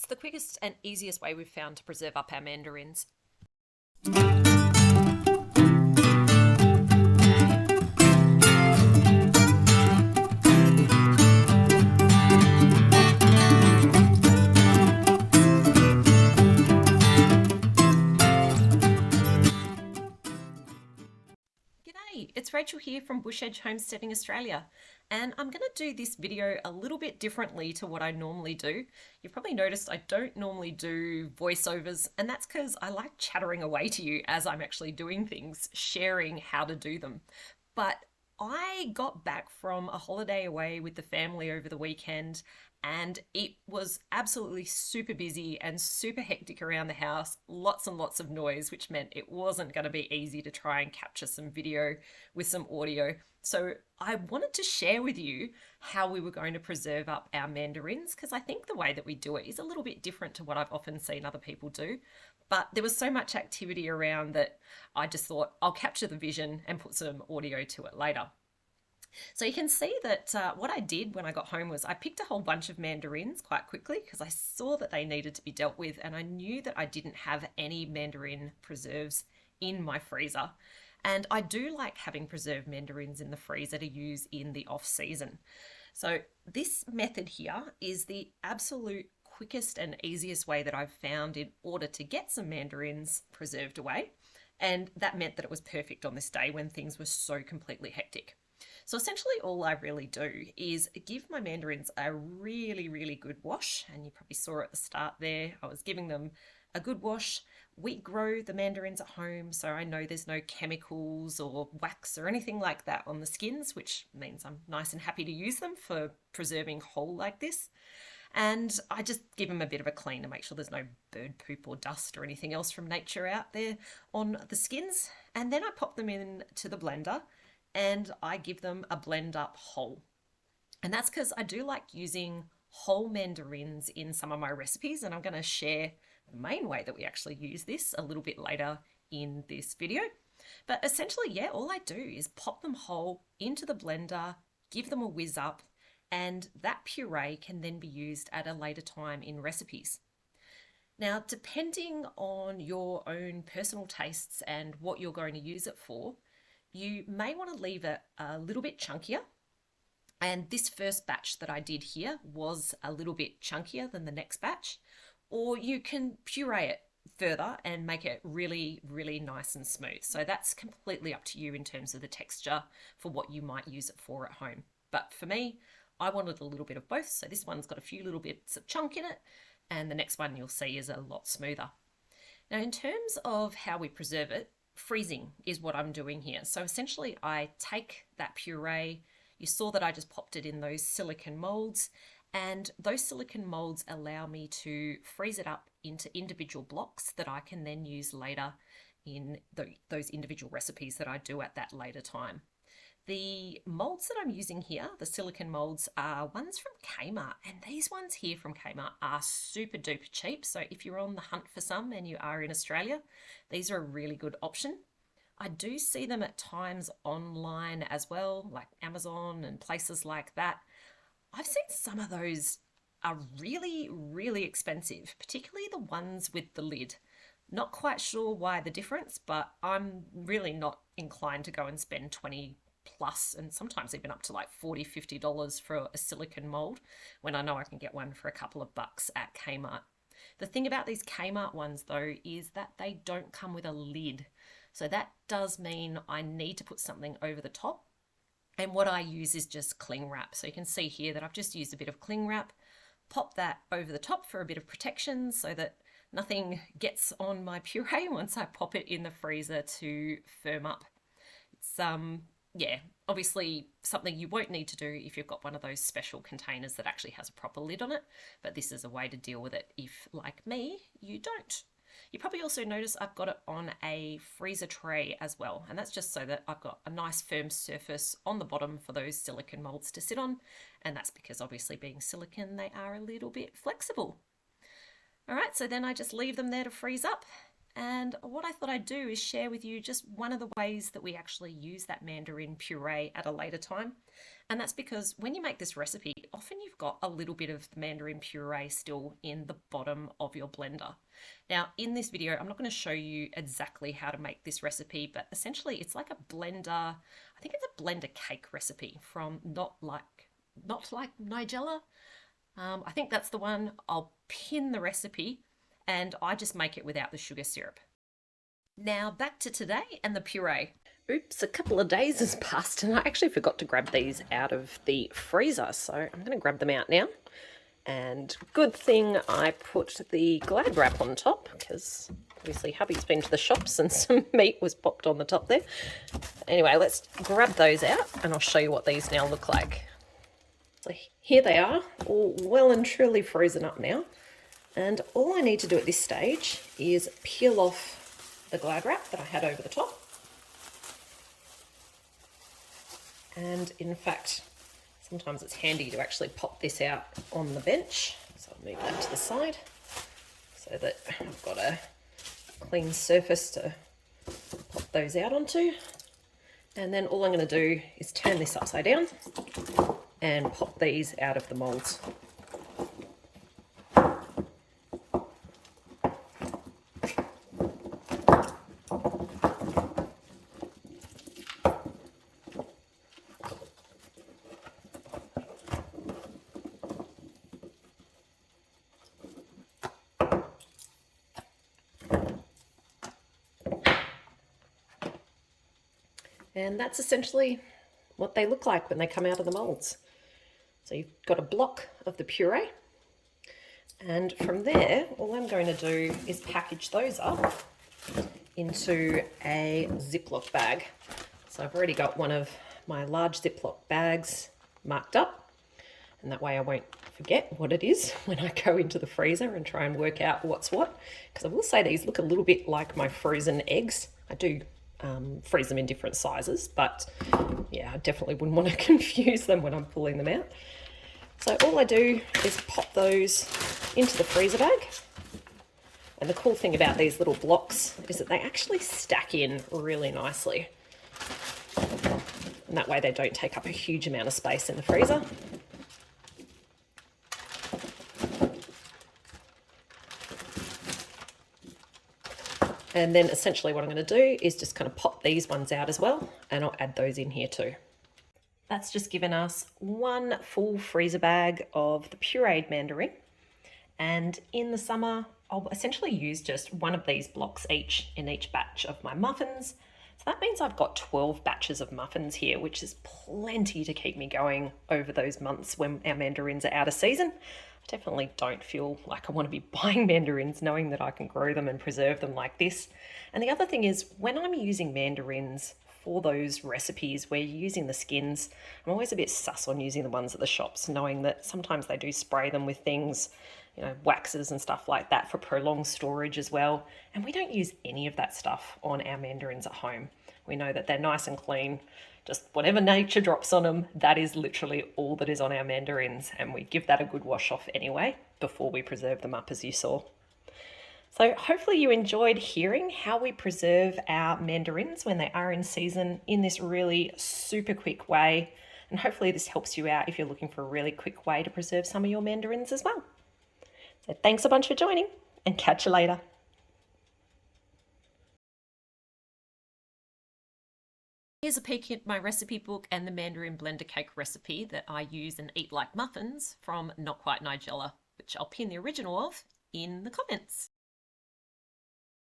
It's the quickest and easiest way we've found to preserve up our mandarins. G'day, it's Rachel here from Bush Edge Homesteading Australia, and I'm going to do this video a little bit differently to what I normally do. You've probably noticed I don't normally do voiceovers, and that's because I like chattering away to you as I'm actually doing things, sharing how to do them. But I got back from a holiday away with the family over the weekend, and it was absolutely super busy and super hectic around the house, lots and lots of noise, which meant it wasn't going to be easy to try and capture some video with some audio. So I wanted to share with you how we were going to preserve up our mandarins, because I think the way that we do it is a little bit different to what I've often seen other people do. But there was so much activity around that I just thought I'll capture the vision and put some audio to it later. So you can see that what I did when I got home was I picked a whole bunch of mandarins quite quickly because I saw that they needed to be dealt with, and I knew that I didn't have any mandarin preserves in my freezer. And I do like having preserved mandarins in the freezer to use in the off season. So this method here is the absolute quickest and easiest way that I've found in order to get some mandarins preserved away. And that meant that it was perfect on this day when things were so completely hectic. So essentially all I really do is give my mandarins a really good wash, and you probably saw at the start there I was giving them a good wash. We grow the mandarins at home, so I know there's no chemicals or wax or anything like that on the skins, which means I'm nice and happy to use them for preserving whole like this. And I just give them a bit of a clean to make sure there's no bird poop or dust or anything else from nature out there on the skins. And then I pop them into the blender and I give them a blend up whole. And that's because I do like using whole mandarins in some of my recipes, and I'm going to share the main way that we actually use this a little bit later in this video. But essentially, yeah, all I do is pop them whole into the blender, give them a whiz up, and that puree can then be used at a later time in recipes. Now, depending on your own personal tastes and what you're going to use it for, you may want to leave it a little bit chunkier. And this first batch that I did here was a little bit chunkier than the next batch. Or you can puree it further and make it really nice and smooth. So that's completely up to you in terms of the texture for what you might use it for at home. But for me, I wanted a little bit of both. So this one's got a few little bits of chunk in it, and the next one you'll see is a lot smoother. Now, in terms of how we preserve it, freezing is what I'm doing here. So essentially I take that puree, you saw that I just popped it in those silicone molds, and those silicone molds allow me to freeze it up into individual blocks that I can then use later in those individual recipes that I do at that later time. The molds that I'm using here, the silicone molds, are ones from Kmart, and these ones here from Kmart are super duper cheap. So if you're on the hunt for some and you are in Australia, these are a really good option. I do see them at times online as well, like Amazon and places like that. I've seen some of those are really expensive, particularly the ones with the lid. Not quite sure why the difference, but I'm really not inclined to go and spend 20 plus and sometimes even up to like $40-50 for a silicone mold when I know I can get one for a couple of bucks at Kmart. The thing about these Kmart ones though is that they don't come with a lid, so that does mean I need to put something over the top, and what I use is just cling wrap. So you can see here that I've just used a bit of cling wrap, pop that over the top for a bit of protection so that nothing gets on my puree once I pop it in the freezer to firm up. It's yeah, obviously something you won't need to do if you've got one of those special containers that actually has a proper lid on it, but this is a way to deal with it if, like me, you don't. You probably also notice I've got it on a freezer tray as well, and that's just so that I've got a nice firm surface on the bottom for those silicone molds to sit on, and that's because obviously being silicone, they are a little bit flexible. All right, so then I just leave them there to freeze up. And what I thought I'd do is share with you just one of the ways that we actually use that mandarin puree at a later time. And that's because when you make this recipe, often you've got a little bit of mandarin puree still in the bottom of your blender. Now, in this video, I'm not going to show you exactly how to make this recipe, but essentially it's like a blender, I think it's a blender cake recipe from Not Like Nigella. I think that's the one. I'll pin the recipe, and I just make it without the sugar syrup. Now back to today and the puree. Oops, a couple of days has passed and I actually forgot to grab these out of the freezer, so I'm going to grab them out now. And good thing I put the Glad wrap on top, because obviously hubby's been to the shops and some meat was popped on the top there. Anyway, let's grab those out and I'll show you what these now look like. So here they are, all well and truly frozen up now. And all I need to do at this stage is peel off the Glad wrap that I had over the top. And in fact, sometimes it's handy to actually pop this out on the bench. So I'll move that to the side so that I've got a clean surface to pop those out onto. And then all I'm going to do is turn this upside down and pop these out of the moulds. And that's essentially what they look like when they come out of the molds. So you've got a block of the puree, and from there all I'm going to do is package those up into a Ziploc bag. So I've already got one of my large Ziploc bags marked up, and that way I won't forget what it is when I go into the freezer and try and work out what's what. Because I will say these look a little bit like my frozen eggs. I do freeze them in different sizes, but yeah, I definitely wouldn't want to confuse them when I'm pulling them out. So all I do is pop those into the freezer bag. And the cool thing about these little blocks is that they actually stack in really nicely. And that way they don't take up a huge amount of space in the freezer. And then essentially what I'm going to do is just kind of pop these ones out as well, and I'll add those in here too. That's just given us one full freezer bag of the pureed mandarin. And in the summer, I'll essentially use just one of these blocks each in each batch of my muffins. So that means I've got 12 batches of muffins here, which is plenty to keep me going over those months when our mandarins are out of season. I definitely don't feel like I want to be buying mandarins knowing that I can grow them and preserve them like this. And the other thing is, when I'm using mandarins for those recipes where you're using the skins, I'm always a bit sus on using the ones at the shops, knowing that sometimes they do spray them with things, you know, waxes and stuff like that for prolonged storage as well. And we don't use any of that stuff on our mandarins at home. We know that they're nice and clean. Just whatever nature drops on them, that is literally all that is on our mandarins, and we give that a good wash off anyway before we preserve them up, as you saw. So hopefully you enjoyed hearing how we preserve our mandarins when they are in season in this really super quick way, and hopefully this helps you out if you're looking for a really quick way to preserve some of your mandarins as well. So thanks a bunch for joining, and catch you later. Here's a peek at my recipe book and the mandarin blender cake recipe that I use and eat like muffins from Not Quite Nigella, which I'll pin the original of in the comments.